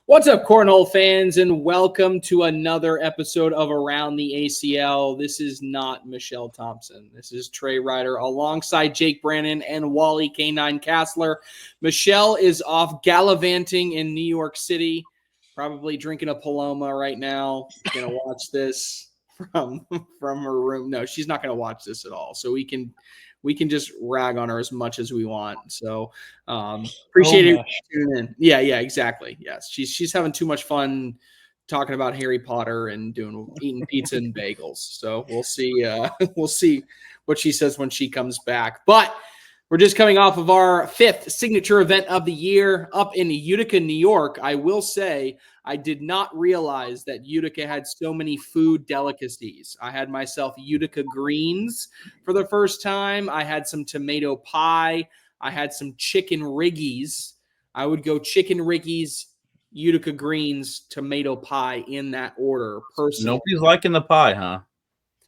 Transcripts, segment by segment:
What's up, Cornhole fans, and welcome to another episode of Around the ACL. This is not Michelle Thompson. This is Trey Ryder alongside Jake Brannon and Wally K9 Castler. Michelle is off gallivanting in New York City, probably drinking a Paloma right now. Gonna watch this from her room. No, she's not gonna watch this at all. So we can just rag on her as much as we want. So appreciate it tuning in. Yeah, exactly. Yes, she's having too much fun talking about Harry Potter and eating pizza and bagels. So we'll see. We'll see what she says when she comes back. But we're just coming off of our 5th signature event of the year up in Utica, New York. I will say I did not realize that Utica had so many food delicacies. I had myself Utica greens for the first time. I had some tomato pie. I had some chicken riggies. I would go chicken riggies, Utica greens, tomato pie in that order personally. Nobody's liking the pie, huh?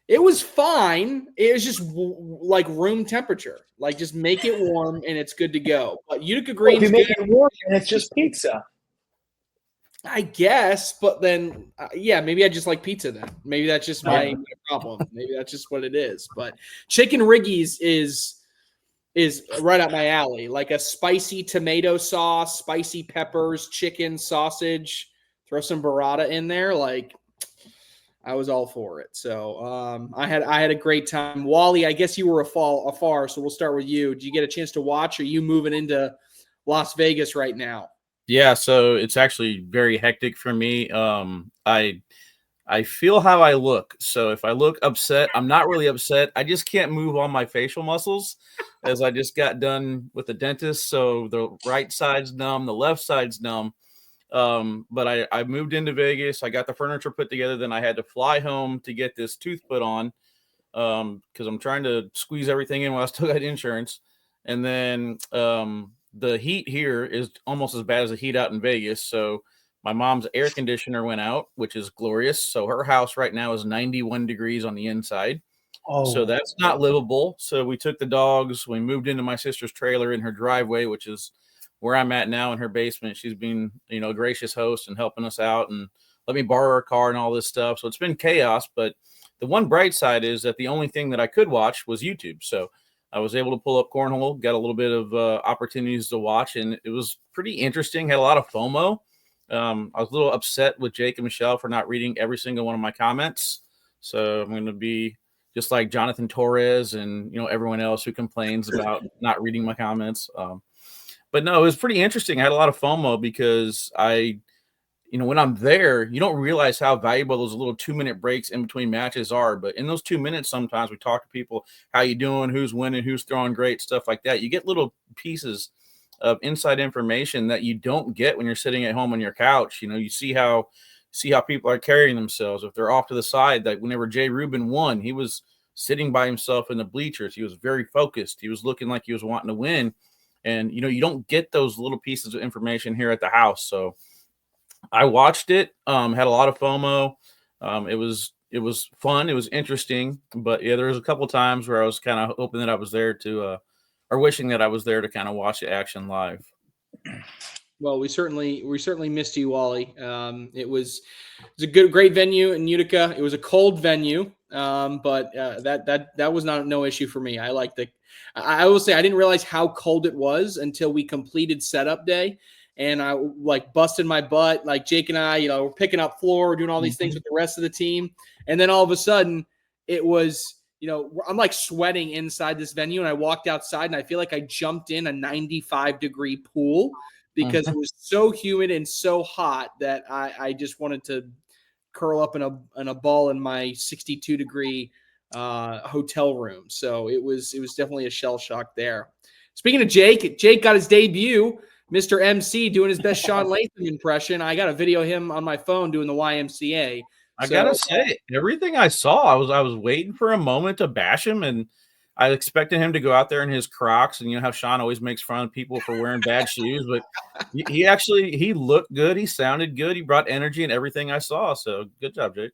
It was fine. It was just like room temperature. Like just make it warm and it's good to go. But Utica greens, if you make it warm, and it's just pizza. I guess, but then maybe I just like pizza then. Maybe that's just my problem. Maybe that's just what it is. But chicken riggies is right up my alley. Like a spicy tomato sauce, spicy peppers, chicken, sausage. Throw some burrata in there. Like I was all for it. So I had a great time. Wally, I guess you were afar, so we'll start with you. Did you get a chance to watch? Or are you moving into Las Vegas right now? Yeah, so it's actually very hectic for me. I feel how I look. So if I look upset, I'm not really upset. I just can't move all my facial muscles as I just got done with the dentist. So the right side's numb, the left side's numb. But I moved into Vegas. I got the furniture put together. Then I had to fly home to get this tooth put on because I'm trying to squeeze everything in while I still got insurance. And then the heat here is almost as bad as the heat out in Vegas. So my mom's air conditioner went out, which is glorious. So her house right now is 91 degrees on the inside. So that's not livable. So we took the dogs. We moved into my sister's trailer in her driveway, which is where I'm at now in her basement. She's been, a gracious host and helping us out and let me borrow her car and all this stuff. So it's been chaos. But the one bright side is that the only thing that I could watch was YouTube. So I was able to pull up Cornhole, got a little bit of opportunities to watch, and it was pretty interesting. Had a lot of FOMO. I was a little upset with Jake and Michelle for not reading every single one of my comments. So I'm going to be just like Jonathan Torres and, everyone else who complains about not reading my comments. But no, it was pretty interesting. I had a lot of FOMO because when I'm there, you don't realize how valuable those little 2-minute breaks in between matches are. But in those 2 minutes, sometimes we talk to people, how you doing, who's winning, who's throwing great, stuff like that. You get little pieces of inside information that you don't get when you're sitting at home on your couch. You see how people are carrying themselves. If they're off to the side, like whenever Jay Rubin won, he was sitting by himself in the bleachers. He was very focused. He was looking like he was wanting to win. And, you don't get those little pieces of information here at the house. So I watched it, had a lot of FOMO. It was fun. It was interesting. But, yeah, there was a couple of times where I was kind of hoping that I was there or wishing that I was there to kind of watch the action live. Well, we certainly missed you, Wally. It was a great venue in Utica. It was a cold venue, but that was no issue for me. I will say I didn't realize how cold it was until we completed setup day, and I busted my butt. Like Jake and I, we're picking up floor, we're doing all these things with the rest of the team, and then all of a sudden it was. I'm like sweating inside this venue, and I walked outside, and I feel like I jumped in a 95-degree pool because it was so humid and so hot that I just wanted to curl up in a ball in my 62-degree hotel room. So it was definitely a shell shock there. Speaking of Jake got his debut. Mr. MC doing his best Sean Latham impression. I got a video of him on my phone doing the YMCA. I gotta say, everything I saw, I was waiting for a moment to bash him, and I expected him to go out there in his Crocs, and how Sean always makes fun of people for wearing bad shoes, but he looked good, he sounded good, he brought energy and everything I saw. So good job, Jake.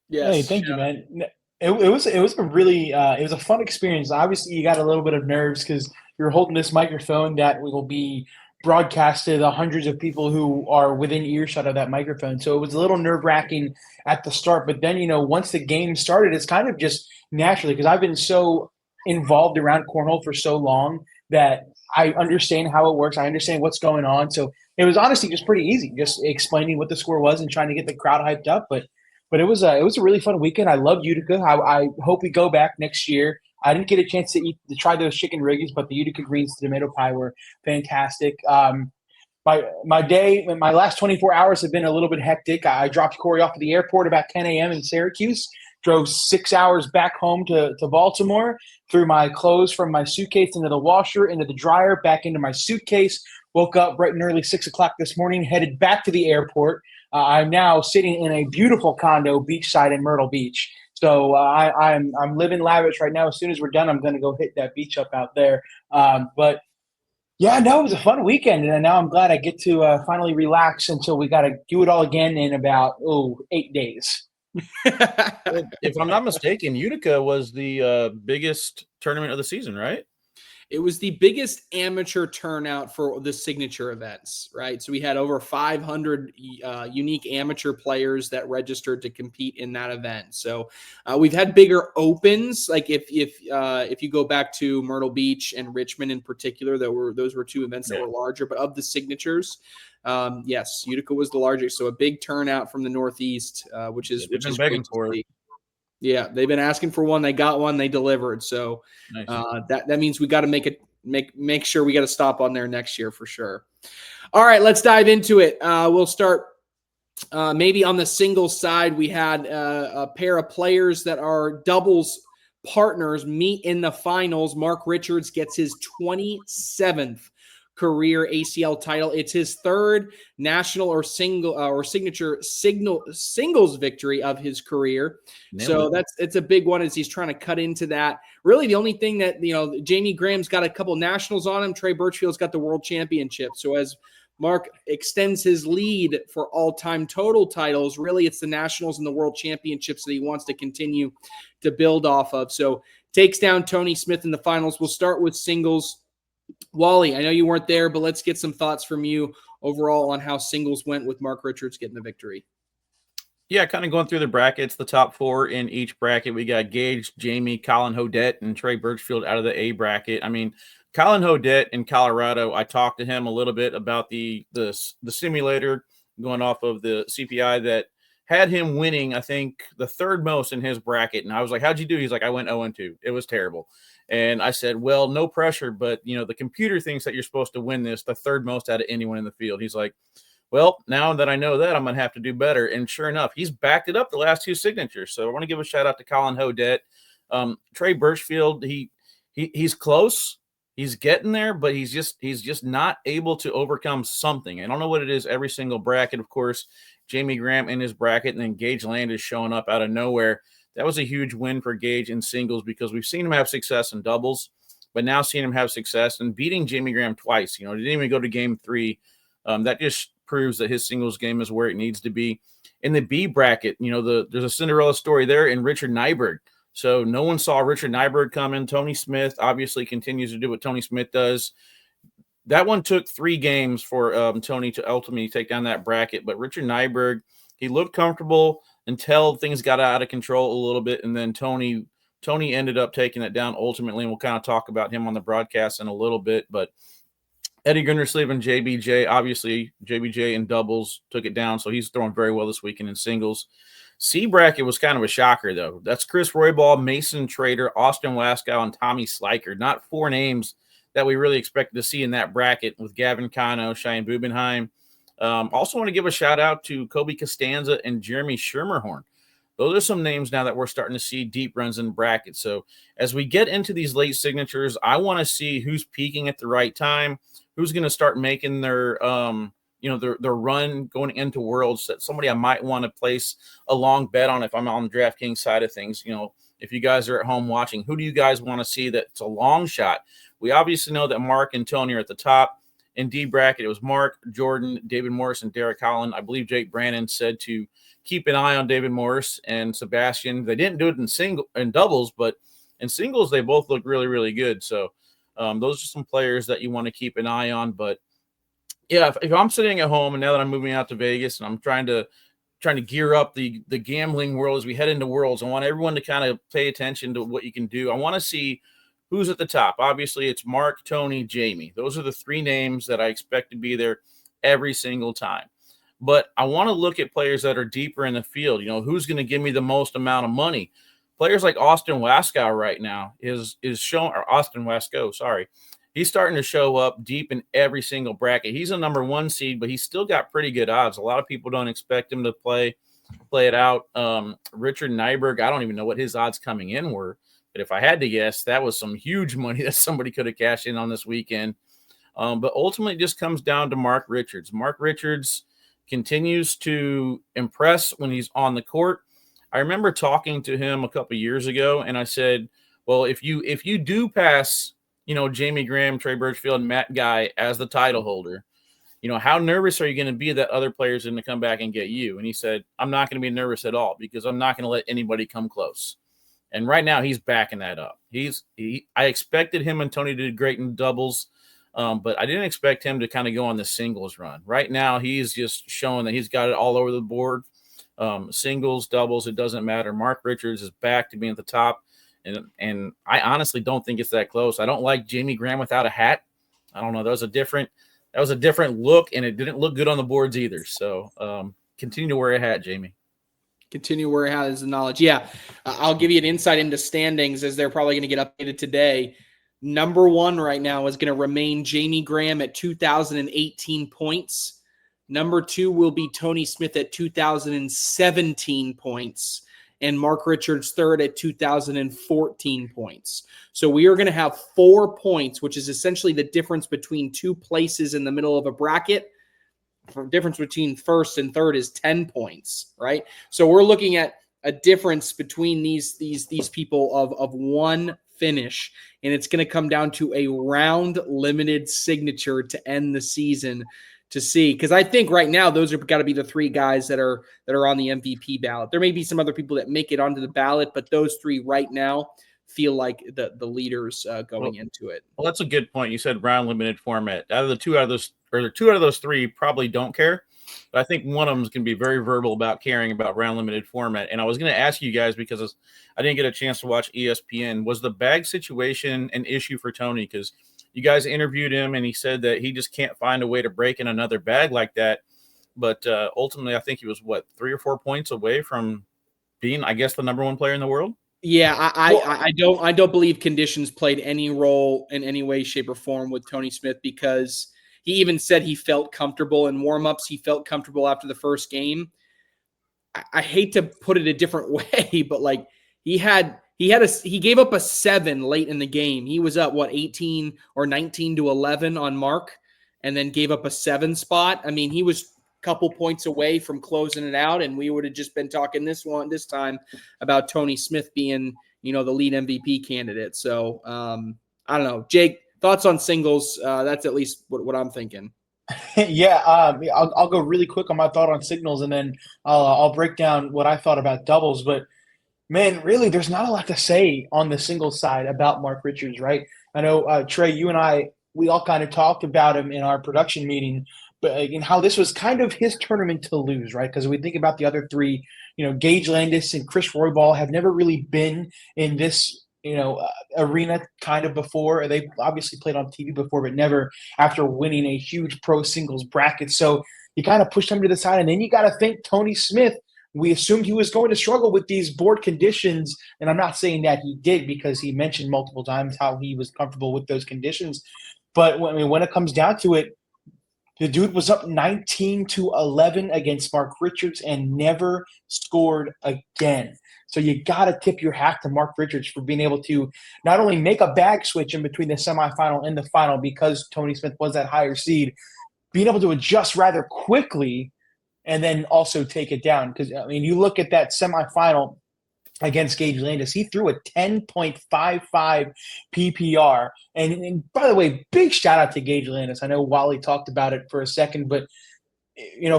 Yeah, hey, thank you, man. It was a really it was a fun experience. Obviously, you got a little bit of nerves because you're holding this microphone that will be broadcast to the hundreds of people who are within earshot of that microphone. So it was a little nerve-wracking at the start. But then, once the game started, it's kind of just naturally, because I've been so involved around cornhole for so long that I understand how it works. I understand what's going on. So it was honestly just pretty easy, just explaining what the score was and trying to get the crowd hyped up. But it was a really fun weekend. I love Utica. I hope we go back next year. I didn't get a chance to try those chicken riggies, but the Utica greens tomato pie were fantastic. My last 24 hours have been a little bit hectic. I dropped Corey off at the airport about 10 a.m. in Syracuse, drove 6 hours back home to Baltimore, threw my clothes from my suitcase into the washer, into the dryer, back into my suitcase, woke up bright and early 6 o'clock this morning, headed back to the airport. I'm now sitting in a beautiful condo beachside in Myrtle Beach. So I'm living lavish right now. As soon as we're done, I'm going to go hit that beach up out there. But yeah, no, it was a fun weekend, and now I'm glad I get to finally relax until we got to do it all again in about 8 days. If I'm not mistaken, Utica was the biggest tournament of the season, right? It was the biggest amateur turnout for the signature events, right? So we had over 500 unique amateur players that registered to compete in that event. So we've had bigger opens, like if you go back to Myrtle Beach and Richmond in particular, those were two events that were larger. But of the signatures, yes, Utica was the largest. So a big turnout from the Northeast, which is begging for it. Yeah, they've been asking for one. They got one. They delivered. So nice. that means we got to make sure we got to stop on there next year for sure. All right, let's dive into it. We'll start maybe on the singles side. We had a pair of players that are doubles partners meet in the finals. Mark Richards gets his 27th career ACL title. It's his third national or signature singles victory of his career. It's a big one as he's trying to cut into that. Really, the only thing that Jamie Graham's got a couple nationals on him. Trey Birchfield's got the world championship. So as Mark extends his lead for all-time total titles, really it's the nationals and the world championships that he wants to continue to build off of. So takes down Tony Smith in the finals. We'll start with singles. Wally, I know you weren't there, but let's get some thoughts from you overall on how singles went with Mark Richards getting the victory. Yeah, kind of going through the brackets, the top four in each bracket. We got Gage, Jamie, Colin Hodette, and Trey Birchfield out of the A bracket. I mean, Colin Hodette in Colorado, I talked to him a little bit about the simulator going off of the CPI that had him winning, I think, the third most in his bracket. And I was like, how'd you do? He's like, I went 0-2. It was terrible. And I said, well, no pressure, but, the computer thinks that you're supposed to win this, the third most out of anyone in the field. He's like, well, now that I know that, I'm going to have to do better. And sure enough, he's backed it up the last two signatures. So I want to give a shout out to Colin Hodette. Trey Birchfield, he's close. He's getting there, but he's just not able to overcome something. I don't know what it is every single bracket. Of course, Jamie Graham in his bracket, and then Gage Land is showing up out of nowhere. That was a huge win for Gage in singles because we've seen him have success in doubles, but now seeing him have success and beating Jamie Graham twice. He didn't even go to game 3. That just proves that his singles game is where it needs to be. In the B bracket, there's a Cinderella story there in Richard Nyberg. So no one saw Richard Nyberg come in. Tony Smith obviously continues to do what Tony Smith does. That one took 3 games for Tony to ultimately take down that bracket. But Richard Nyberg, he looked comfortable until things got out of control a little bit. And then Tony ended up taking it down ultimately. And we'll kind of talk about him on the broadcast in a little bit. But Eddie Gundersleeve and JBJ, obviously JBJ in doubles took it down. So he's throwing very well this weekend in singles. C bracket was kind of a shocker, though. That's Chris Roybal, Mason Trader, Austin Waskow, and Tommy Sliker. Not 4 names that we really expected to see in that bracket with Gavin Cano, Cheyenne Bubenheim. Also want to give a shout out to Kobe Costanza and Jeremy Schermerhorn. Those are some names now that we're starting to see deep runs in brackets. So as we get into these late signatures, I want to see who's peaking at the right time, who's going to start making their their run going into Worlds, that somebody I might want to place a long bet on if I'm on the DraftKings side of things. If you guys are at home watching, who do you guys want to see that's a long shot? We obviously know that Mark and Tony are at the top. In D bracket, it was Mark, Jordan, David Morris, and Derek Holland. I believe Jake Brannon said to keep an eye on David Morris and Sebastian. They didn't do it in doubles, but in singles, they both look really, really good. So those are some players that you want to keep an eye on. But Yeah, if I'm sitting at home and now that I'm moving out to Vegas and I'm trying to gear up the gambling world as we head into Worlds, I want everyone to kind of pay attention to what you can do. I want to see who's at the top. Obviously, it's Mark, Tony, Jamie. Those are the three names that I expect to be there every single time. But I want to look at players that are deeper in the field. You know, who's going to give me the most amount of money? Players like Austin Waskow right now is showing, or Austin Wasco, sorry. He's starting to show up deep in every single bracket. He's a number 1 seed, but he's still got pretty good odds. A lot of people don't expect him to play it out. Richard Nyberg, I don't even know what his odds coming in were, but if I had to guess, that was some huge money that somebody could have cashed in on this weekend. But ultimately, it just comes down to Mark Richards. Mark Richards continues to impress when he's on the court. I remember talking to him a couple years ago, and I said, well, if you do pass, Jamie Graham, Trey Birchfield, and Matt Guy as the title holder, how nervous are you going to be that other players are going to come back and get you? And he said, I'm not going to be nervous at all because I'm not going to let anybody come close. And right now he's backing that up. I expected him and Tony to do great in doubles, but I didn't expect him to kind of go on the singles run. Right now he's just showing that he's got it all over the board. Singles, doubles, it doesn't matter. Mark Richards is back to being at the top. And I honestly don't think it's that close. I don't like Jamie Graham without a hat. I don't know. That was a different look, and it didn't look good on the boards either. So continue to wear a hat, Jamie. Continue where it has the knowledge. Yeah, I'll give you an insight into standings as they're probably going to get updated today. Number 1 right now is going to remain Jamie Graham at 2,018 points. Number 2 will be Tony Smith at 2,017 points. And Mark Richards third at 2,014 points. So we are going to have 4 points, which is essentially the difference between 2 places in the middle of a bracket. The difference between first and third is 10 points, right? So we're looking at a difference between these people of 1 finish, and it's going to come down to a round limited signature to end the season to see, because I think right now those are got to be the 3 guys that are on the MVP ballot. There may be some other people that make it onto the ballot, but those 3 right now feel like the leaders going into it. Well, that's a good point. You said round limited format. Out of the 2 out of those 3 probably don't care, but I think one of them is going to be very verbal about caring about round limited format. And I was going to ask you guys, because I didn't get a chance to watch ESPN, was the bag situation an issue for Tony? Because you guys interviewed him, and he said that he just can't find a way to break in another bag like that. But ultimately, I think he was, 3 or 4 points away from being, I guess, the number 1 player in the world. Yeah, I don't believe conditions played any role in any way, shape, or form with Tony Smith, because he even said he felt comfortable in warmups. He felt comfortable after the first game. I hate to put it a different way, but like he gave up a 7 late in the game. He was up 18 or 19 to 11 on Mark, and then gave up a 7 spot. I mean, he was a couple points away from closing it out, and we would have just been talking this time about Tony Smith being, the lead MVP candidate. So I don't know, Jake, thoughts on singles? That's at least what I'm thinking. Yeah, I'll go really quick on my thought on signals, and then I'll break down what I thought about doubles. But man, really, there's not a lot to say on the singles side about Mark Richards, right? I know, Trey, you and we all kind of talked about him in our production meeting, but and how this was kind of his tournament to lose, right? Because we think about the other 3, Gage Landis and Chris Roybal have never really been in this, arena kind of before. They've obviously played on TV before, but never after winning a huge pro singles bracket. So you kind of push them to the side, and then you got to think Tony Smith. We assumed he was going to struggle with these board conditions, and I'm not saying that he did, because he mentioned multiple times how he was comfortable with those conditions. But when it comes down to it, the dude was up 19 to 11 against Mark Richards and never scored again. So you got to tip your hat to Mark Richards for being able to not only make a bag switch in between the semifinal and the final, because Tony Smith was that higher seed, being able to adjust rather quickly and then also take it down. Because, I mean, you look at that semifinal against Gage Landis, he threw a 10.55 PPR. And by the way, big shout out to Gage Landis. I know Wally talked about it for a second, but,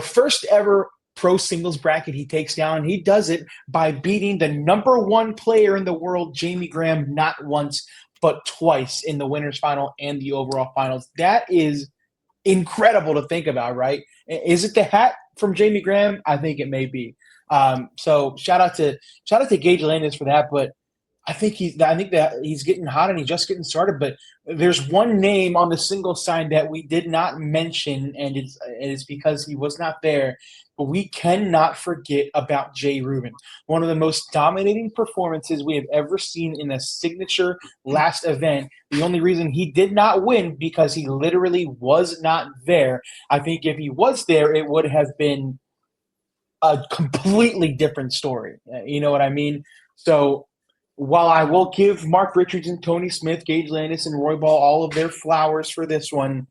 first ever pro singles bracket he takes down. He does it by beating the number 1 player in the world, Jamie Graham, not once, but twice in the winners final and the overall finals. That is incredible to think about, right? Is it the hat from Jamie Graham? I think it may be. So shout out to Gage Landis for that, but I think that he's getting hot and he's just getting started. But there's one name on the single side that we did not mention, and it's because he was not there. But we cannot forget about Jay Rubin, one of the most dominating performances we have ever seen in a signature last event. The only reason he did not win because he literally was not there. I think if he was there, it would have been a completely different story. You know what I mean? So while I will give Mark Richardson, Tony Smith, Gage Landis, and Roy Ball all of their flowers for this one,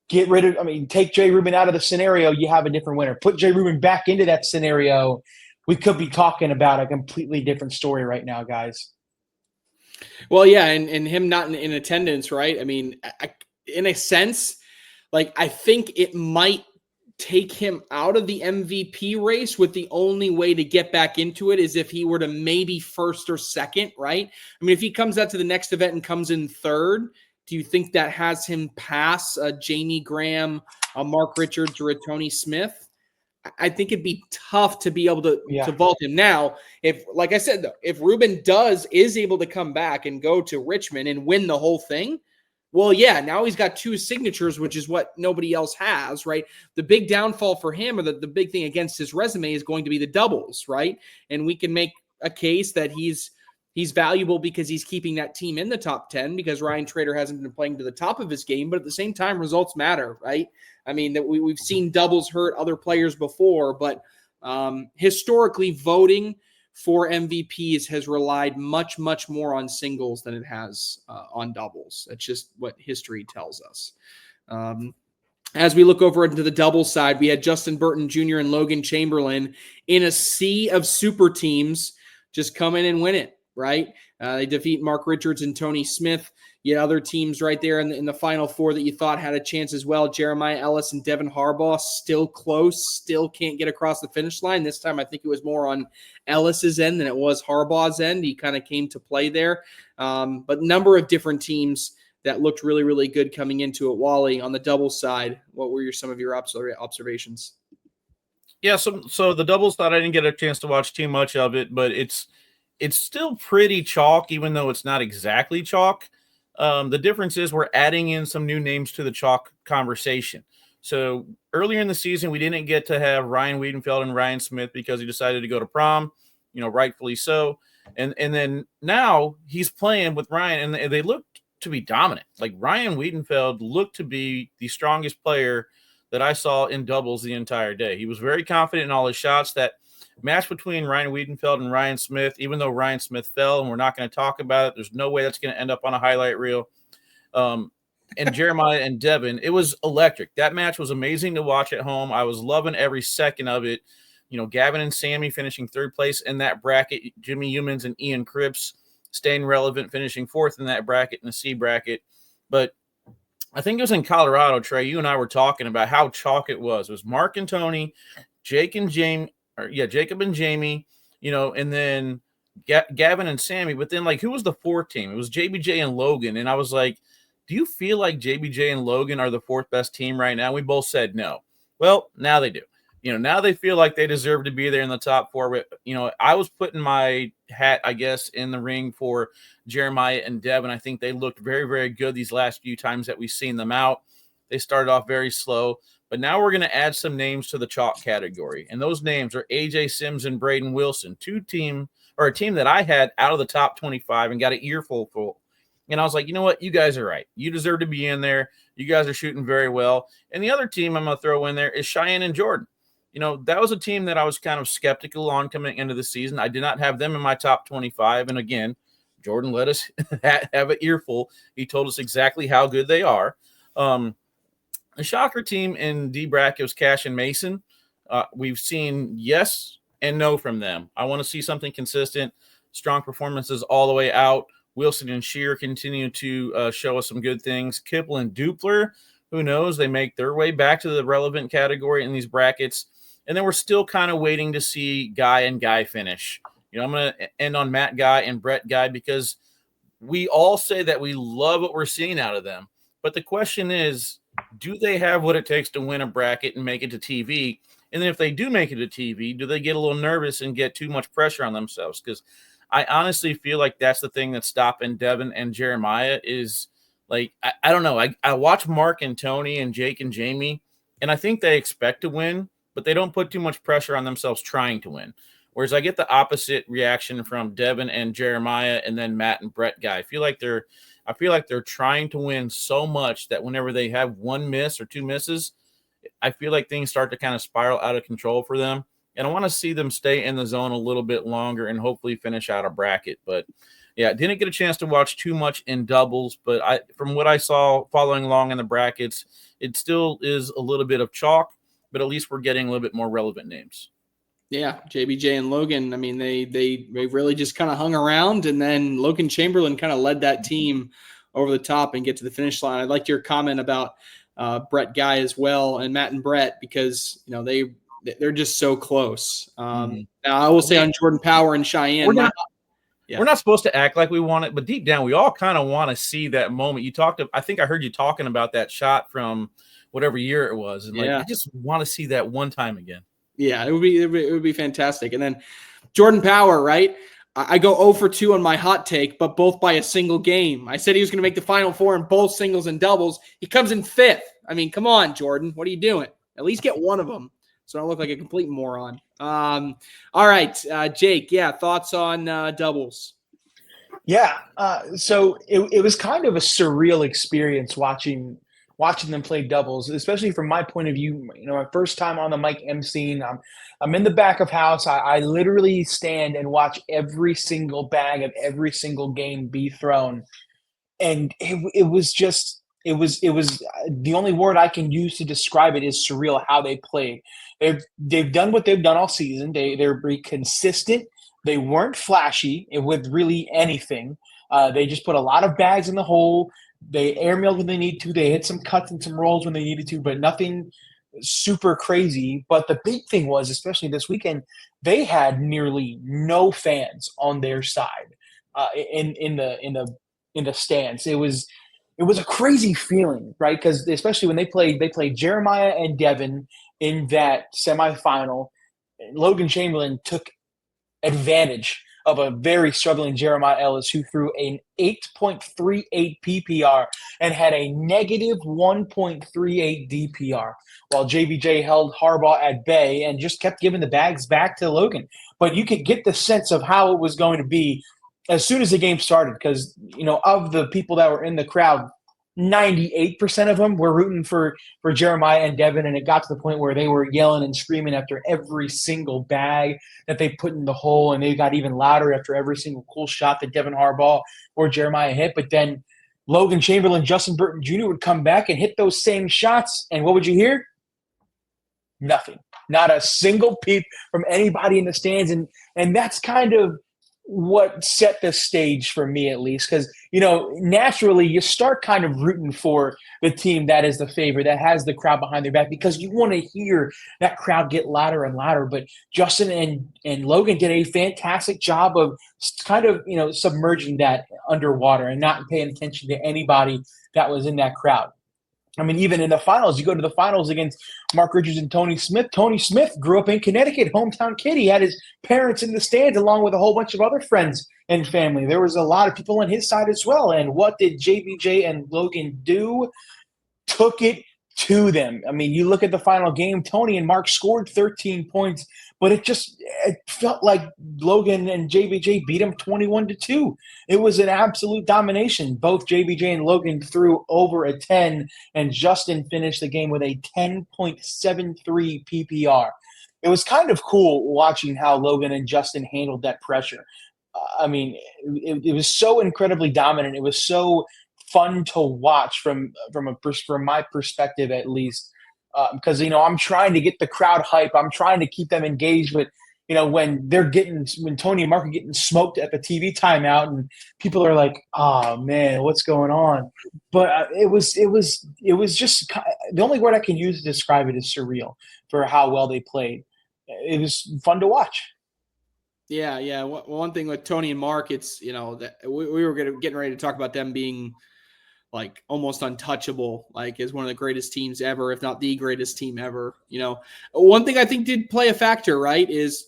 take Jay Rubin out of the scenario, you have a different winner. Put Jay Rubin back into that scenario, we could be talking about a completely different story right now, guys. Well, yeah, and him not in attendance, right? I mean, in a sense, like I think it might take him out of the MVP race, with the only way to get back into it is if he were to maybe first or second, right? I mean, if he comes out to the next event and comes in third, do you think that has him pass Jamie Graham, Mark Richards, or a Tony Smith? I think it'd be tough to be able to vault him. Now, if, like I said, though, if Rubin is able to come back and go to Richmond and win the whole thing, well, yeah, now he's got 2 signatures, which is what nobody else has, right? The big downfall for him, or the big thing against his resume, is going to be the doubles, right? And we can make a case that he's valuable because he's keeping that team in the top 10, because Ryan Trader hasn't been playing to the top of his game, but at the same time, results matter, right? I mean, that we've seen doubles hurt other players before, but historically, voting for MVPs has relied much, much more on singles than it has on doubles. That's just what history tells us. As we look over into the doubles side, we had Justin Burton Jr. and Logan Chamberlain in a sea of super teams just come in and win it, right? They defeat Mark Richards and Tony Smith. You had other teams right there in the final 4 that you thought had a chance as well. Jeremiah Ellis and Devin Harbaugh still close, still can't get across the finish line. This time I think it was more on Ellis's end than it was Harbaugh's end. He kind of came to play there. But number of different teams that looked really, really good coming into it. Wally, on the doubles side, what were some of your observations? Yeah, so the doubles side, I didn't get a chance to watch too much of it, but it's still pretty chalk, even though it's not exactly chalk. The difference is we're adding in some new names to the chalk conversation. So earlier in the season, we didn't get to have Ryan Wiedenfeld and Ryan Smith because he decided to go to prom, rightfully so. And then now he's playing with Ryan, and they look to be dominant. Like Ryan Wiedenfeld looked to be the strongest player that I saw in doubles the entire day. He was very confident in all his shots. That match between Ryan Wiedenfeld and Ryan Smith, even though Ryan Smith fell and we're not going to talk about it, there's no way that's going to end up on a highlight reel. And Jeremiah and Devin, it was electric. That match was amazing to watch at home. I was loving every second of it. Gavin and Sammy finishing 3rd place in that bracket. Jimmy Humans and Ian Cripps staying relevant, finishing 4th in that bracket, in the C bracket. But I think it was in Colorado, Trey, you and I were talking about how chalk it was. It was Mark and Tony, Jacob and Jamie, and then Gavin and Sammy. But then, who was the 4th team? It was JBJ and Logan. And I was like, do you feel like JBJ and Logan are the 4th best team right now? We both said no. Well, now they do. Now they feel like they deserve to be there in the top 4. But, I was putting my hat, I guess, in the ring for Jeremiah and Devin. I think they looked very, very good these last few times that we've seen them out. They started off very slow. But now we're going to add some names to the chalk category. And those names are AJ Sims and Braden Wilson, a team that I had out of the top 25 and got an earful full. And I was like, you know what? You guys are right. You deserve to be in there. You guys are shooting very well. And the other team I'm going to throw in there is Cheyenne and Jordan. That was a team that I was kind of skeptical on coming into the season. I did not have them in my top 25. And again, Jordan let us have an earful. He told us exactly how good they are. The shocker team in D bracket was Cash and Mason. We've seen yes and no from them. I want to see something consistent, strong performances all the way out. Wilson and Shear continue to show us some good things. Kipple and Dupler, who knows? They make their way back to the relevant category in these brackets. And then we're still kind of waiting to see Guy and Guy finish. I'm going to end on Matt Guy and Brett Guy because we all say that we love what we're seeing out of them. But the question is, do they have what it takes to win a bracket and make it to TV? And then if they do make it to TV, do they get a little nervous and get too much pressure on themselves? Because I honestly feel like that's the thing that's stopping Devin and Jeremiah is like, I don't know. I watch Mark and Tony and Jake and Jamie, and I think they expect to win, but they don't put too much pressure on themselves trying to win. Whereas I get the opposite reaction from Devin and Jeremiah and then Matt and Brett guy. I feel like they're trying to win so much that whenever they have one miss or two misses, I feel like things start to kind of spiral out of control for them. And I want to see them stay in the zone a little bit longer and hopefully finish out a bracket. But yeah, didn't get a chance to watch too much in doubles, but from what I saw following along in the brackets, it still is a little bit of chalk, but at least we're getting a little bit more relevant names. Yeah, JBJ and Logan, I mean, they really just kind of hung around, and then Logan Chamberlain kind of led that team over the top and get to the finish line. I liked your comment about Brett Guy as well, and Matt and Brett, because they're just so close. Now I will say on Jordan Power and Cheyenne, we're not supposed to act like we want it, but deep down we all kind of want to see that moment. I think I heard you talking about that shot from whatever year it was, and I just want to see that one time again. Yeah, it would be fantastic. And then Jordan Power, right? I go 0 for 2 on my hot take, but both by a single game. I said he was going to make the Final Four in both singles and doubles. He comes in 5th. I mean, come on, Jordan. What are you doing? At least get one of them so I don't look like a complete moron. All right, Jake, thoughts on doubles? Yeah, so it was kind of a surreal experience watching them play doubles, especially from my point of view. My first time on the mic emceeing, I'm in the back of house. I literally stand and watch every single bag of every single game be thrown, and it was the only word I can use to describe it is surreal. How they played, they've done what they've done all season. They're pretty consistent. They weren't flashy with really anything. They just put a lot of bags in the hole. They airmailed when they need to. They hit some cuts and some rolls when they needed to, but nothing super crazy. But the big thing was, especially this weekend, they had nearly no fans on their side in the stands. It was a crazy feeling, right? Because especially when they played Jeremiah and Devin in that semifinal. Logan Chamberlain took advantage of a very struggling Jeremiah Ellis, who threw an 8.38 PPR and had a negative 1.38 DPR, while JBJ held Harbaugh at bay and just kept giving the bags back to Logan. But you could get the sense of how it was going to be as soon as the game started, because of the people that were in the crowd, 98% of them were rooting for Jeremiah and Devin, and it got to the point where they were yelling and screaming after every single bag that they put in the hole, and they got even louder after every single cool shot that Devin Harbaugh or Jeremiah hit. But then Logan Chamberlain, Justin Burton Jr. would come back and hit those same shots, and what would you hear? Nothing. Not a single peep from anybody in the stands, and that's kind of what set the stage for me, at least, because naturally you start kind of rooting for the team that is the favorite, that has the crowd behind their back, because you want to hear that crowd get louder and louder. But Justin and Logan did a fantastic job of kind of submerging that underwater and not paying attention to anybody that was in that crowd. I mean, even in the finals, you go to the finals against Mark Richards and Tony Smith. Tony Smith grew up in Connecticut, hometown kid. He had his parents in the stands along with a whole bunch of other friends and family. There was a lot of people on his side as well. And what did JBJ and Logan do? Took it to them. I mean, you look at the final game, Tony and Mark scored 13 points, but it felt like Logan and JBJ beat them 21-2. It was an absolute domination. Both JBJ and Logan threw over a 10, and Justin finished the game with a 10.73 PPR. It was kind of cool watching how Logan and Justin handled that pressure. I mean, it was so incredibly dominant. It was so fun to watch from my perspective, at least, because I'm trying to get the crowd hype. I'm trying to keep them engaged. But when Tony and Mark are getting smoked at the TV timeout, and people are like, "Oh man, what's going on?" But it was just the only word I can use to describe it is surreal for how well they played. It was fun to watch. Yeah. One thing with Tony and Mark, it's that we were getting ready to talk about them being like almost untouchable, like as one of the greatest teams ever, if not the greatest team ever. One thing I think did play a factor, right, is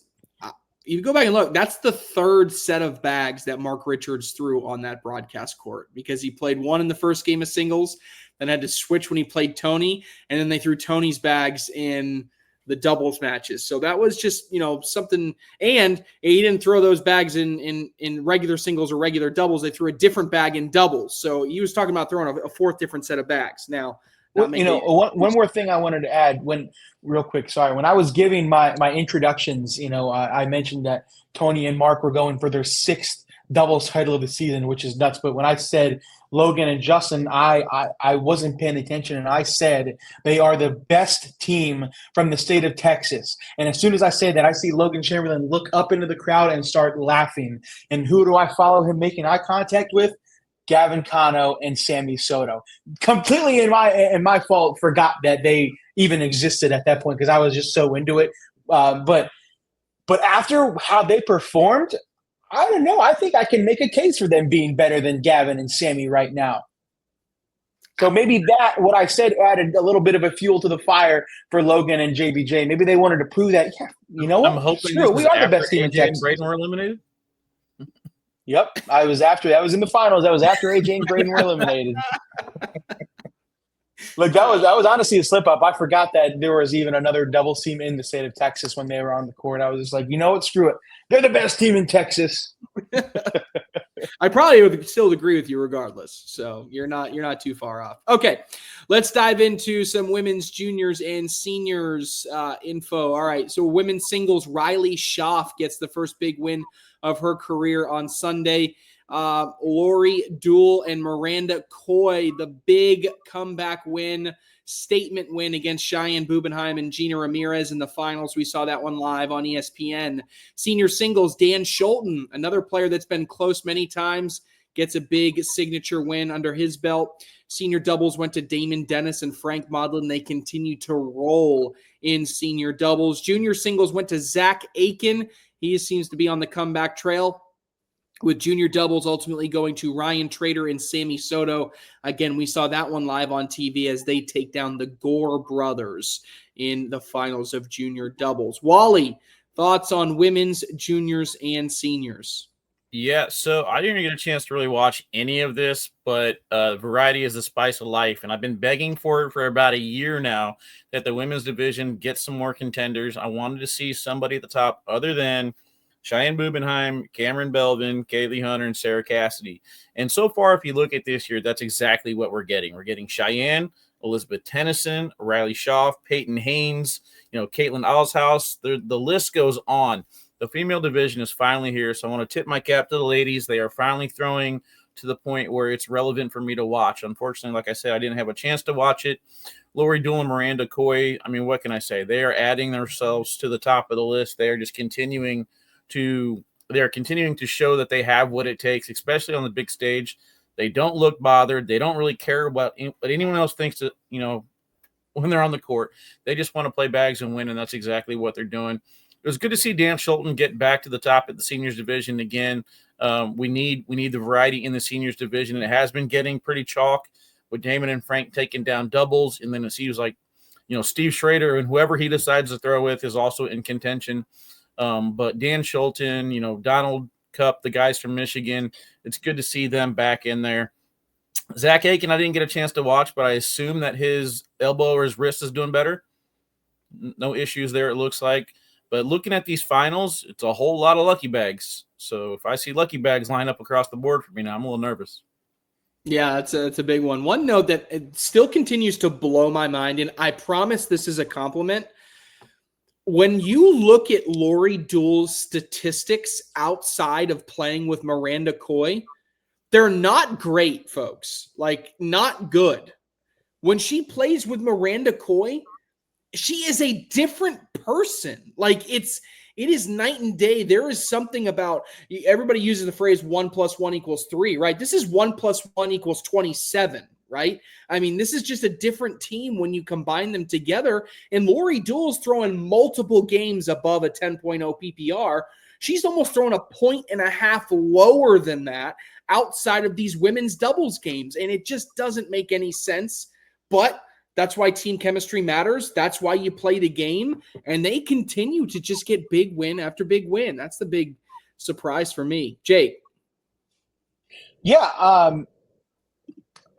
you go back and look, that's the third set of bags that Mark Richards threw on that broadcast court, because he played one in the first game of singles, then had to switch when he played Tony, and then they threw Tony's bags in the doubles matches. So that was just, something. And he didn't throw those bags in regular singles or regular doubles. They threw a different bag in doubles. So he was talking about throwing a fourth different set of bags. Now, one more thing I wanted to add real quick. Sorry. When I was giving my introductions, I mentioned that Tony and Mark were going for their sixth doubles title of the season, which is nuts. But when I said Logan and Justin, I wasn't paying attention, and I said they are the best team from the state of Texas. And as soon as I say that, I see Logan Chamberlain look up into the crowd and start laughing. And who do I follow him making eye contact with? Gavin Cano and Sammy Soto. Completely in my fault, forgot that they even existed at that point because I was just so into it. But after how they performed, I don't know. I think I can make a case for them being better than Gavin and Sammy right now. So maybe what I said added a little bit of a fuel to the fire for Logan and JBJ. Maybe they wanted to prove that, you know what? I'm hoping we are the best team in AJ Texas. and Braden were eliminated. Yep, I was in the finals. I was after AJ and Braden were eliminated. Look, that was honestly a slip up. I forgot that there was even another double team in the state of Texas when they were on the court. I was just like, you know what? Screw it. They're the best team in Texas. I probably would still agree with you regardless. So you're not too far off. Okay, let's dive into some women's juniors and seniors info. All right, so women's singles, Riley Schaff gets the first big win of her career on Sunday. Lori Duell and Miranda Coy, the big comeback win, statement win against Cheyenne Bubenheim and Gina Ramirez in the finals. We saw that one live on ESPN. Senior singles, Dan Schulten, another player that's been close many times, gets a big signature win under his belt. Senior doubles went to Damon Dennis and Frank Modlin. They continue to roll in senior doubles. Junior singles went to Zach Aiken. He seems to be on the comeback trail, with junior doubles ultimately going to Ryan Trader and Sammy Soto. Again, we saw that one live on TV as they take down the Gore brothers in the finals of junior doubles. Wally, thoughts on women's, juniors, and seniors? Yeah, so I didn't get a chance to really watch any of this, but variety is the spice of life, and I've been begging for it for about a year now that the women's division gets some more contenders. I wanted to see somebody at the top other than Cheyenne Bubenheim, Cameron Belvin, Kaylee Hunter, and Sarah Cassidy. And so far, if you look at this year, that's exactly what we're getting. We're getting Cheyenne, Elizabeth Tennyson, Riley Schaff, Peyton Haynes, Caitlin Alshouse. The list goes on. The female division is finally here, so I want to tip my cap to the ladies. They are finally throwing to the point where it's relevant for me to watch. Unfortunately, like I said, I didn't have a chance to watch it. Lori Duell and Miranda Coy, I mean, what can I say? They are adding themselves to the top of the list. They are just continuing to show that they have what it takes, especially on the big stage. They don't look bothered. They don't really care about what anyone else thinks that, when they're on the court. They just want to play bags and win, and that's exactly what they're doing. It was good to see Dan Schulten get back to the top of the seniors division again. We need the variety in the seniors division. It has been getting pretty chalk with Damon and Frank taking down doubles, and then it seems like, Steve Schrader and whoever he decides to throw with is also in contention. But Dan Schulten, Donald Cup, the guys from Michigan, it's good to see them back in there. Zach Aiken, I didn't get a chance to watch, but I assume that his elbow or his wrist is doing better. No issues there, it looks like. But looking at these finals, it's a whole lot of lucky bags. So if I see lucky bags line up across the board for me now, I'm a little nervous. Yeah, it's a big one. One note that it still continues to blow my mind, and I promise this is a compliment. When you look at Lori Duell's statistics outside of playing with Miranda Coy, they're not great, folks. Like, not good. When she plays with Miranda Coy, she is a different person. Like, it is night and day. There is something about, everybody uses the phrase 1 + 1 = 3, right? This is 1 + 1 = 27. Right? I mean, this is just a different team when you combine them together. And Lori Duell's throwing multiple games above a 10.0 PPR. She's almost throwing a 1.5 points lower than that outside of these women's doubles games. And it just doesn't make any sense. But that's why team chemistry matters. That's why you play the game. And they continue to just get big win after big win. That's the big surprise for me. Jake. Yeah.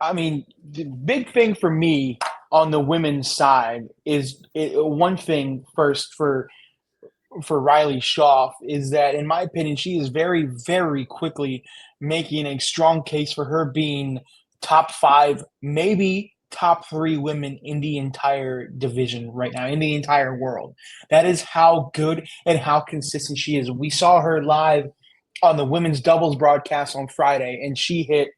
I mean, the big thing for me on the women's side is one thing first for Riley Schaaf is that, in my opinion, she is very, very quickly making a strong case for her being top 5, maybe top 3 women in the entire division right now, in the entire world. That is how good and how consistent she is. We saw her live on the women's doubles broadcast on Friday, and she hit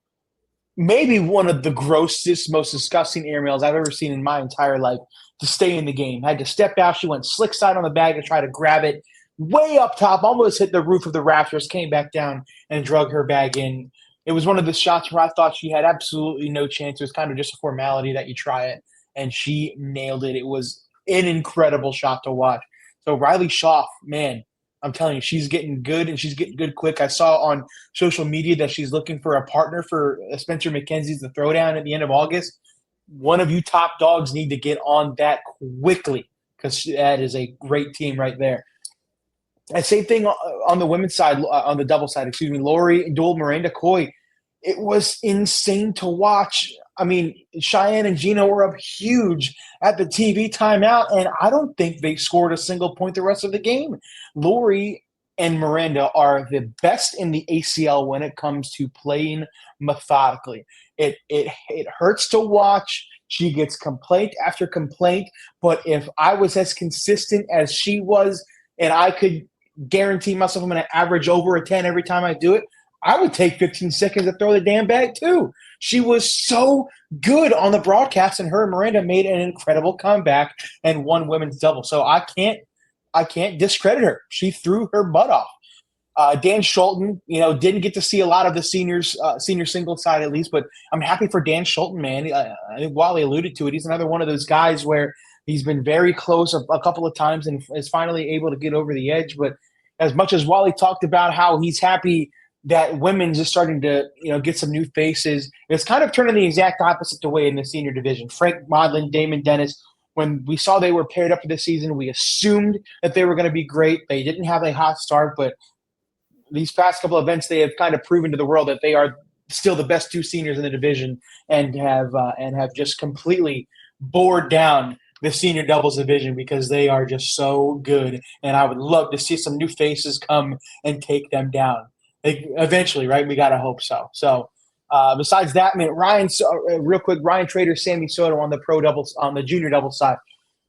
maybe one of the grossest, most disgusting aerials I've ever seen in my entire life to stay in the game. Had to step out. She went slick side on the bag to try to grab it way up top, almost hit the roof of the rafters, came back down and drug her bag in. It was one of the shots where I thought she had absolutely no chance. It was kind of just a formality that you try it, and she nailed it. It was an incredible shot to watch. So Riley Schaaf, man, I'm telling you, she's getting good, and she's getting good quick. I saw on social media that she's looking for a partner for Spencer McKenzie's The Throwdown at the end of August. One of you top dogs need to get on that quickly because that is a great team right there. And same thing on the women's side, on the double side, Lori Dool, Miranda Coy. It was insane to watch. I mean, Cheyenne and Gina were up huge at the TV timeout, and I don't think they scored a single point the rest of the game. Lori and Miranda are the best in the ACL when it comes to playing methodically. It hurts to watch. She gets complaint after complaint, but if I was as consistent as she was, and I could guarantee myself I'm going to average over a 10 every time I do it, I would take 15 seconds to throw the damn bag too. She was so good on the broadcast, and her and Miranda made an incredible comeback and won women's double. So I can't discredit her. She threw her butt off. Dan Schulten, didn't get to see a lot of the senior single side at least, but I'm happy for Dan Schulten, man. I think Wally alluded to it. He's another one of those guys where he's been very close a couple of times and is finally able to get over the edge. But as much as Wally talked about how he's happy that women's is starting to, get some new faces, it's kind of turning the exact opposite the way in the senior division. Frank Modlin, Damon Dennis, when we saw they were paired up for this season, we assumed that they were going to be great. They didn't have a hot start, but these past couple of events, they have kind of proven to the world that they are still the best 2 seniors in the division and have just completely bored down the senior doubles division because they are just so good. And I would love to see some new faces come and take them down. Eventually, right? We got to hope so. So besides that, Ryan Trader, Sammy Soto on the pro doubles, on the junior doubles side.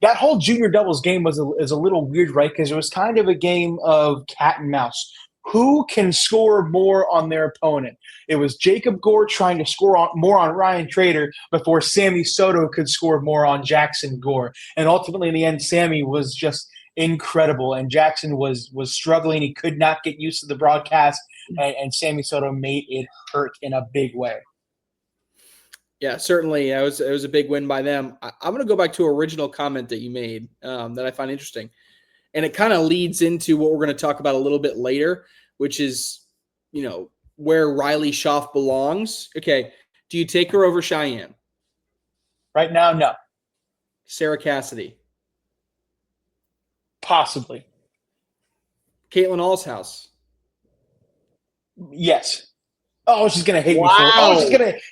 That whole junior doubles game is a little weird, right? Because it was kind of a game of cat and mouse. Who can score more on their opponent? It was Jacob Gore trying to score more on Ryan Trader before Sammy Soto could score more on Jackson Gore. And ultimately, in the end, Sammy was just incredible, and Jackson was struggling. He could not get used to the broadcast, and Sammy Soto made it hurt in a big way. Yeah, certainly. It was a big win by them. I'm going to go back to an original comment that you made that I find interesting. And it kind of leads into what we're going to talk about a little bit later, which is, where Riley Schaaf belongs. Okay. Do you take her over Cheyenne? Right now, no. Sarah Cassidy? Possibly. Caitlin Allshouse? Yes. Oh, she's gonna hate me for it. Wow. Oh,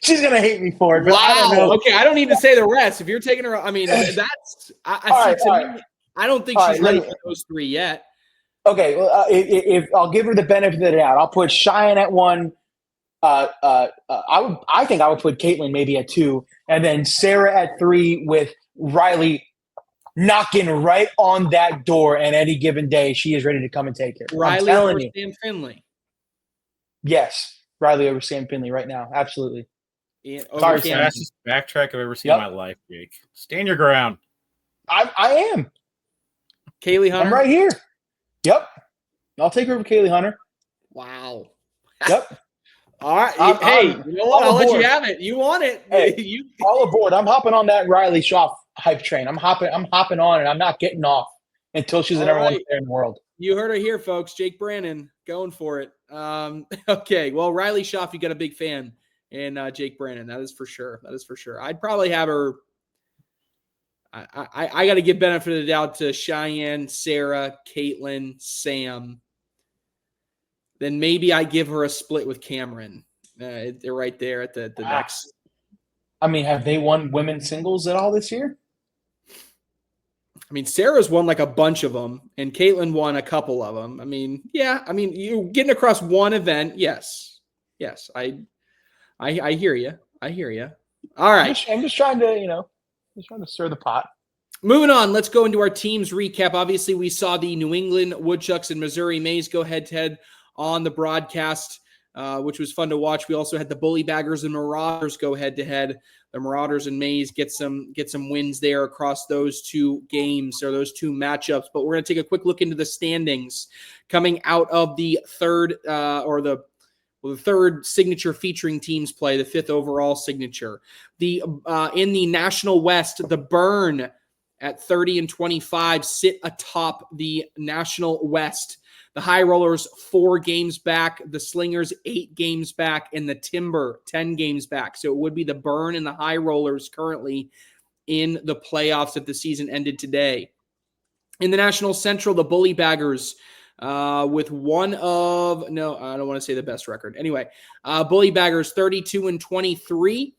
she's gonna hate me for it. But wow. I don't know. Okay, I don't need to say the rest. If you're taking her, I mean, that's me. I don't think she's ready for those 3 yet. Okay, well, if I'll give her the benefit of the doubt, I'll put Cheyenne at 1. I think I would put Caitlin maybe at 2, and then Sarah at 3 with Riley knocking right on that door. And any given day, she is ready to come and take it. Riley over Sam Finley. Yes, Riley over Sam Finley right now. Absolutely. Yeah, sorry, Sam. That's just backtrack I've ever seen in my life, Jake. Stand your ground. I am. Kaylee Hunter? I'm right here. Yep. I'll take her over Kaylee Hunter. Wow. Yep. All right. Hey, you know what? I'll let you have it. You want it. Hey, all aboard. I'm hopping on that Riley Schaaf hype train. I'm hopping on it. I'm not getting off until she's the number 1 player in the world. You heard it here, folks. Jake Brannon going for it. Okay. Well, Riley Schaff, you got a big fan in Jake Brannon. That is for sure. I'd probably have her. I got to give benefit of the doubt to Cheyenne, Sarah, Caitlin, Sam. Then maybe I give her a split with Cameron. They're right there at the next. I mean, have they won women's singles at all this year? I mean, Sarah's won like a bunch of them, and Caitlin won a couple of them. I mean, yeah. I mean, you getting across one event, yes. I hear you. All right. I'm just trying to stir the pot. Moving on, let's go into our teams recap. Obviously, we saw the New England Woodchucks and Missouri Mays go head-to-head on the broadcast, which was fun to watch. We also had the Bully Baggers and Marauders go head-to-head. The Marauders and Mays get some wins there across those two games or those two matchups. But we're going to take a quick look into the standings coming out of the third the third signature featuring teams play, the fifth overall signature. In the National West, the Burn at 30-25 sit atop the National West. The High Rollers 4 games back, the Slingers 8 games back, and the Timber 10 games back. So it would be the Burn and the High Rollers currently in the playoffs if the season ended today. In the National Central, the Bully Baggers with I don't want to say the best record. Anyway, Bully Baggers 32-23.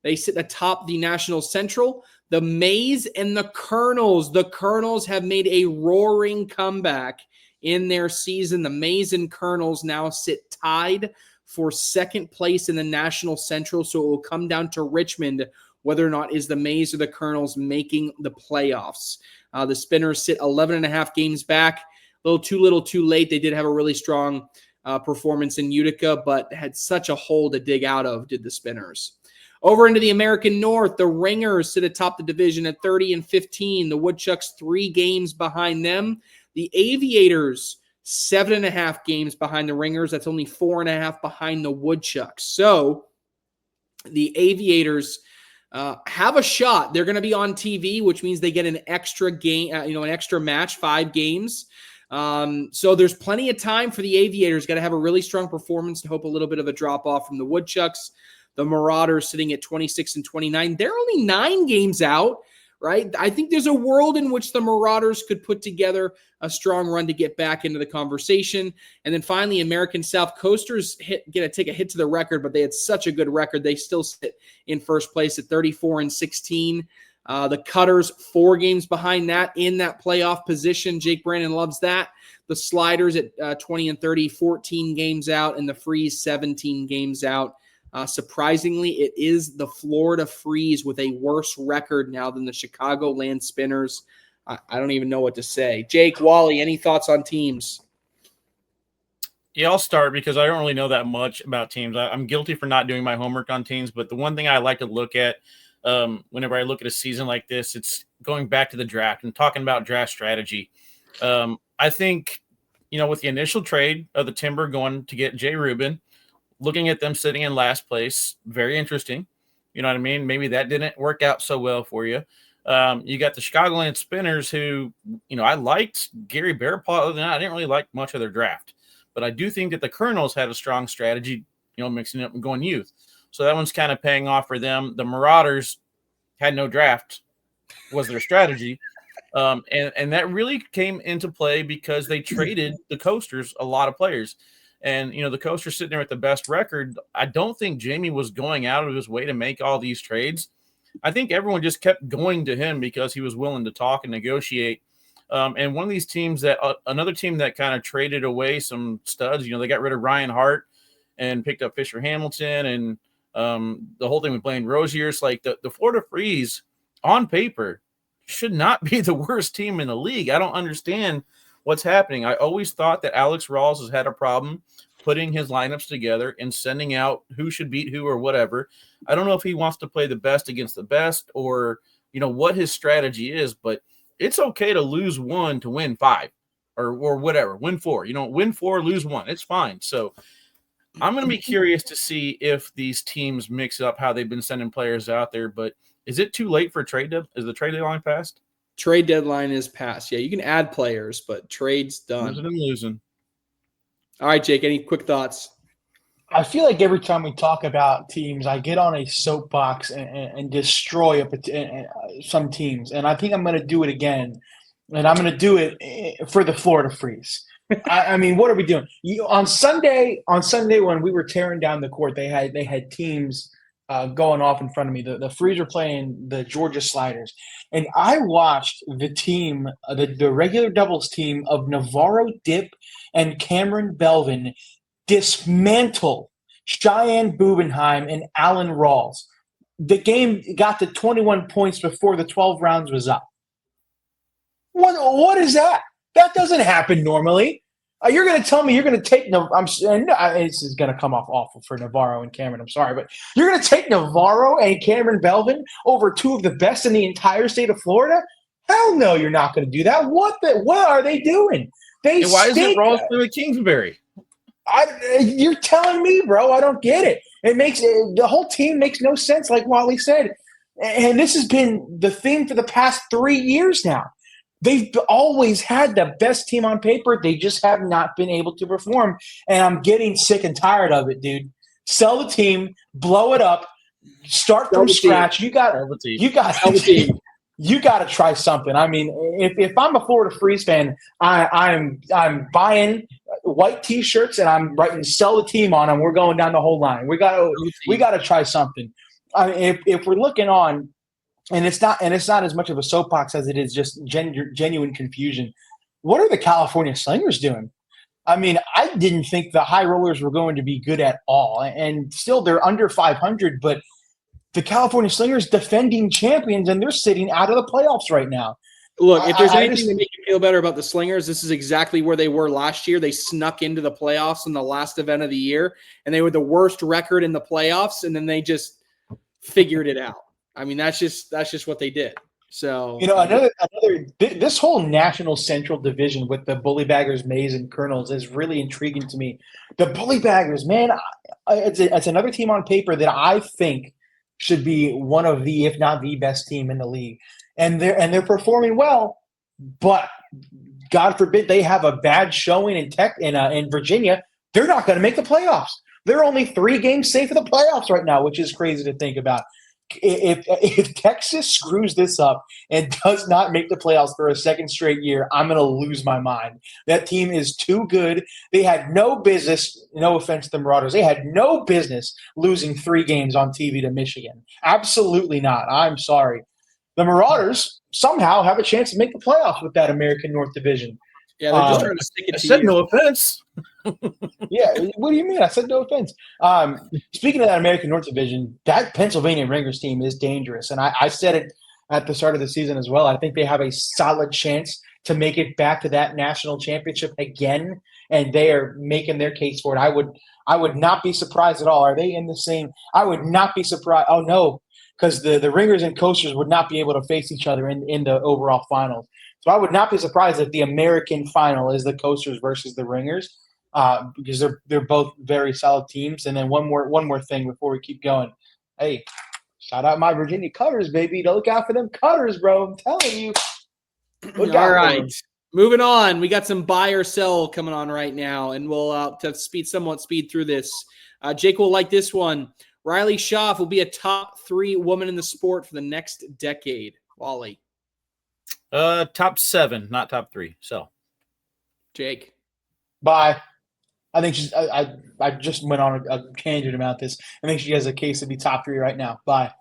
They sit atop the National Central. The Mays and the Colonels. The Colonels have made a roaring comeback in their season. The Mays and Colonels now sit tied for second place in the National Central. So it will come down to Richmond whether or not is the Mays or the Colonels making the playoffs. The Spinners sit 11.5 games back. A little too late. They did have a really strong performance in Utica, but had such a hole to dig out of, did the Spinners. Over into the American North, the Ringers sit atop the division at 30-15. The Woodchucks 3 games behind them. The Aviators 7.5 games behind the Ringers. That's only 4.5 behind the Woodchucks. So the Aviators have a shot. They're going to be on TV, which means they get an extra game, an extra match, 5 games. So there's plenty of time for the Aviators. Got to have a really strong performance to hope a little bit of a drop off from the Woodchucks. The Marauders sitting at 26-29. They're only 9 games out, right? I think there's a world in which the Marauders could put together a strong run to get back into the conversation. And then finally, American South Coasters take a hit to the record, but they had such a good record. They still sit in first place at 34-16. The Cutters 4 games behind that in that playoff position. Jake Brannon loves that. The Sliders at 20-30, 14 games out, and the Freeze 17 games out. Surprisingly, it is the Florida Freeze with a worse record now than the Chicagoland Spinners. I don't even know what to say. Jake, Wally, any thoughts on teams? Yeah, I'll start because I don't really know that much about teams. I'm guilty for not doing my homework on teams, but the one thing I like to look at whenever I look at a season like this, it's going back to the draft and talking about draft strategy. I think, with the initial trade of the Timber going to get Jay Rubin, looking at them sitting in last place, very interesting. You know what I mean? Maybe that didn't work out so well for you. You got the Chicagoland Spinners who, I liked Gary Bearpaw. Other than that, I didn't really like much of their draft. But I do think that the Colonels had a strong strategy, mixing it up and going youth. So that one's kind of paying off for them. The Marauders had no draft, was their strategy. And that really came into play because they traded the Coasters a lot of players. And, the Coasters sitting there with the best record. I don't think Jamie was going out of his way to make all these trades. I think everyone just kept going to him because he was willing to talk and negotiate. And one of these teams another team that kind of traded away some studs, they got rid of Ryan Hart and picked up Fisher Hamilton and the whole thing with Blaine Rozier. It's like the Florida Freeze on paper should not be the worst team in the league. I don't understand what's happening. I always thought that Alex Rawls has had a problem putting his lineups together and sending out who should beat who or whatever. I don't know if he wants to play the best against the best or, what his strategy is, but it's okay to lose 1 to win 5 or whatever, win 4, win 4, lose 1. It's fine. So I'm going to be curious to see if these teams mix up how they've been sending players out there, but is it too late for a trade deadline? Is the trade deadline passed? Trade deadline is passed. Yeah, you can add players, but trade's done. Losing. All right, Jake, any quick thoughts? I feel like every time we talk about teams, I get on a soapbox and destroy some teams. And I think I'm going to do it again. And I'm going to do it for the Florida Freeze. I mean, what are we doing? On Sunday when we were tearing down the court, they had teams going off in front of me. The Freeze were playing the Georgia Sliders. And I watched the team, the regular doubles team of Navarro Dip and Cameron Belvin dismantle Cheyenne Bubenheim and Alan Rawls. The game got to 21 points before the 12 rounds was up. What is that? That doesn't happen normally. You're going to tell me you're going to take this is going to come off awful for Navarro and Cameron. I'm sorry, but you're going to take Navarro and Cameron Belvin over two of the best in the entire state of Florida? Hell no, you're not going to do that. What are they doing? Why is it Rawls playing Kingsbury? You're telling me, bro. I don't get it. The whole team makes no sense, like Wally said. And this has been the theme for the past 3 years now. They've always had the best team on paper. They just have not been able to perform. And I'm getting sick and tired of it, dude. Sell the team, blow it up, start from scratch. You got to try something. I mean, if I'm a Florida Freeze fan, I'm buying white T-shirts and I'm writing "sell the team" on them. We're going down the whole line. We got to try something. I mean, if we're looking on, and it's not as much of a soapbox as it is just genuine confusion. What are the California Slingers doing? I mean, I didn't think the High Rollers were going to be good at all, and still they're under 500. But the California Slingers defending champions, and they're sitting out of the playoffs right now. Look, if there's anything to make you feel better about the Slingers, this is exactly where they were last year. They snuck into the playoffs in the last event of the year, and they were the worst record in the playoffs, and then they just figured it out. I mean, that's just what they did. So this whole National Central Division with the Bullybaggers, Mays, and Colonels is really intriguing to me. The Bullybaggers, man, it's another team on paper that I think should be one of the, if not the best team in the league. And they're performing well, but God forbid they have a bad showing in Virginia. They're not going to make the playoffs. They're only 3 games safe of the playoffs right now, which is crazy to think about. If Texas screws this up and does not make the playoffs for a second straight year, I'm going to lose my mind. That team is too good. They had no business, no offense to the Marauders, they had no business losing 3 games on TV to Michigan. Absolutely not. I'm sorry. The Marauders somehow have a chance to make the playoffs with that American North Division. Yeah, they're just trying to stick it to I said you. no offense. Yeah, what do you mean? I said no offense. Speaking of that American North Division, that Pennsylvania Ringers team is dangerous. And I said it at the start of the season as well. I think they have a solid chance to make it back to that national championship again, and they are making their case for it. I would not be surprised at all. Are they in the same – I would not be surprised. Oh, no, because the Ringers and Coasters would not be able to face each other in the overall finals. So I would not be surprised if the American final is the Coasters versus the Ringers. Because they're both very solid teams. And then one more thing before we keep going. Hey, shout out my Virginia Cutters, baby. Look out for them Cutters, bro. I'm telling you. All right. Moving on. We got some buy or sell coming on right now, and we'll to speed through this. Jake will like this one. Riley Schaff will be a top 3 woman in the sport for the next decade. Wally. Top 7, not top 3. So, Jake. Bye. I think she's. I just went on a tangent about this. I think she has a case to be top 3 right now. Bye.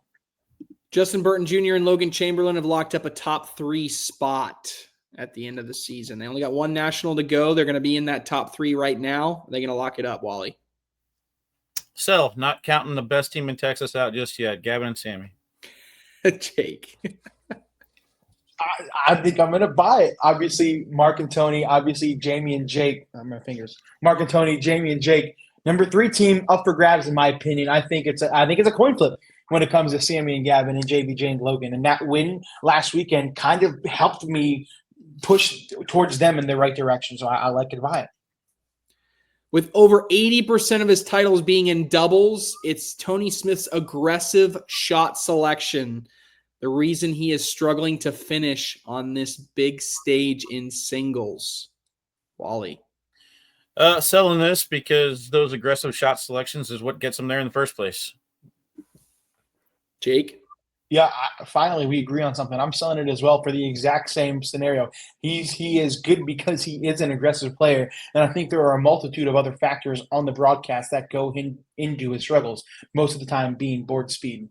Justin Burton Jr. and Logan Chamberlain have locked up a top 3 spot at the end of the season. They only got 1 national to go. They're going to be in that top 3 right now. Are they going to lock it up, Wally? So, not counting the best team in Texas out just yet, Gavin and Sammy. Jake. I think I'm going to buy it. Obviously, Mark and Tony. Obviously, Jamie and Jake. My fingers. Mark and Tony, Jamie and Jake. Number 3 team up for grabs, in my opinion. I think it's a coin flip when it comes to Sammy and Gavin and JBJ and Logan. And that win last weekend kind of helped me push towards them in the right direction. So I like to buy it. With over 80% of his titles being in doubles, it's Tony Smith's aggressive shot selection The reason he is struggling to finish on this big stage in singles. Wally. Selling this because those aggressive shot selections is what gets him there in the first place. Jake? Yeah, finally we agree on something. I'm selling it as well for the exact same scenario. He is good because he is an aggressive player, and I think there are a multitude of other factors on the broadcast that go into his struggles, most of the time being board speed.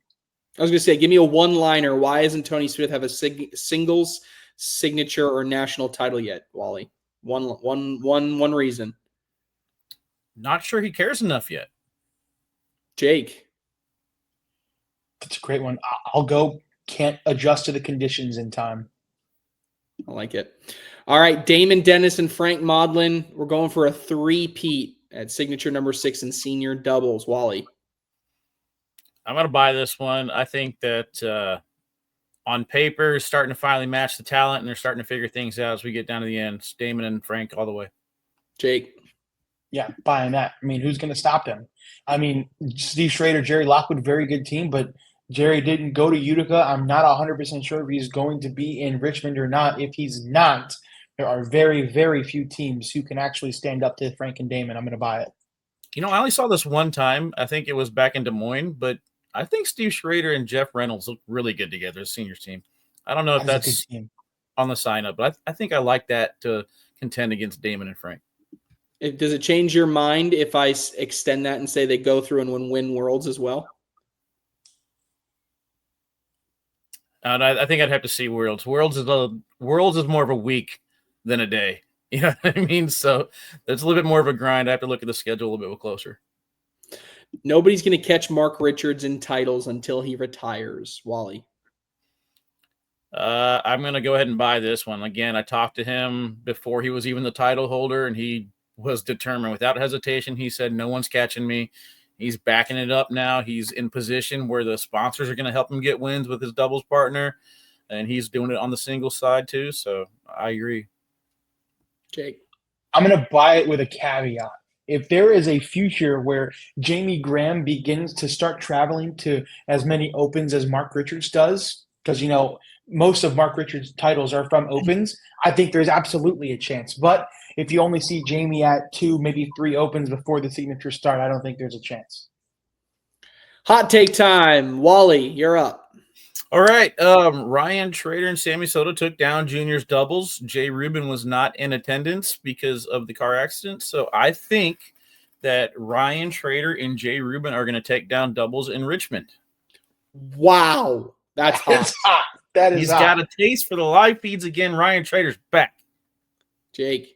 I was going to say, give me a one-liner. Why doesn't Tony Smith have a singles signature or national title yet, Wally? One reason. Not sure he cares enough yet. Jake? That's a great one. I'll go. Can't adjust to the conditions in time. I like it. All right, Damon Dennis and Frank Modlin. We're going for a 3-peat at signature number 6 in senior doubles. Wally? I'm going to buy this one. I think that on paper, starting to finally match the talent, and they're starting to figure things out as we get down to the end. It's Damon and Frank all the way. Jake? Yeah, buying that. I mean, who's going to stop them? I mean, Steve Schrader, Jerry Lockwood, very good team, but Jerry didn't go to Utica. I'm not 100% sure if he's going to be in Richmond or not. If he's not, there are very, very few teams who can actually stand up to Frank and Damon. I'm going to buy it. You know, I only saw this one time. I think it was back in Des Moines, but I think Steve Schrader and Jeff Reynolds look really good together as seniors team. I don't know if that's on the sign up, but I think I like that to contend against Damon and Frank. Does it change your mind if I extend that and say they go through and win Worlds as well? And I think I'd have to see Worlds. Worlds is more of a week than a day. You know what I mean? So it's a little bit more of a grind. I have to look at the schedule a little bit closer. Nobody's going to catch Mark Richards in titles until he retires. Wally? I'm going to go ahead and buy this one. Again, I talked to him before he was even the title holder, and he was determined without hesitation. He said, no one's catching me. He's backing it up now. He's in position where the sponsors are going to help him get wins with his doubles partner, and he's doing it on the singles side too. So I agree. Jake? I'm going to buy it with a caveat. If there is a future where Jamie Graham begins to start traveling to as many opens as Mark Richards does, because, you know, most of Mark Richards' titles are from opens, I think there's absolutely a chance. But if you only see Jamie at 2, maybe 3 opens before the signature start, I don't think there's a chance. Hot take time. Wally, you're up. All right. Ryan Trader and Sammy Soto took down juniors doubles. Jay Rubin was not in attendance because of the car accident. So I think that Ryan Trader and Jay Rubin are going to take down doubles in Richmond. Wow. That's hot. Hot. That is He's hot. got a taste for the live feeds again. Ryan Trader's back. Jake?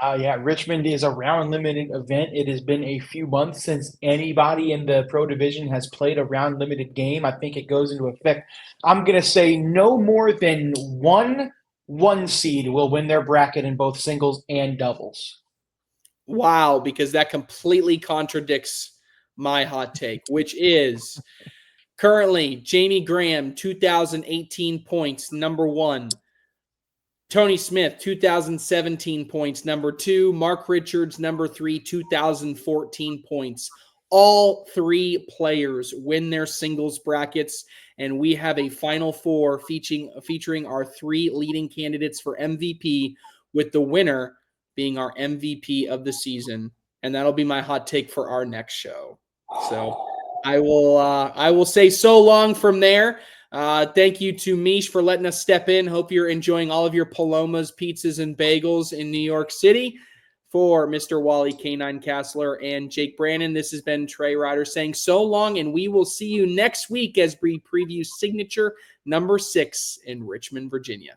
Yeah, Richmond is a round-limited event. It has been a few months since anybody in the pro division has played a round-limited game. I think it goes into effect. I'm going to say no more than one seed will win their bracket in both singles and doubles. Wow, because that completely contradicts my hot take, which is currently Jamie Graham, 2018 points, number 1. Tony Smith, 2017 points, number 2. Mark Richards, number 3, 2014 points. All 3 players win their singles brackets, and we have a Final Four featuring our 3 leading candidates for MVP, with the winner being our MVP of the season. And that'll be my hot take for our next show. So I will say so long from there. Thank you to Mish for letting us step in. Hope you're enjoying all of your Palomas, pizzas, and bagels in New York City. For Mr. Wally K9 Castler and Jake Brannon, this has been Trey Ryder saying so long, and we will see you next week as we preview signature number 6 in Richmond, Virginia.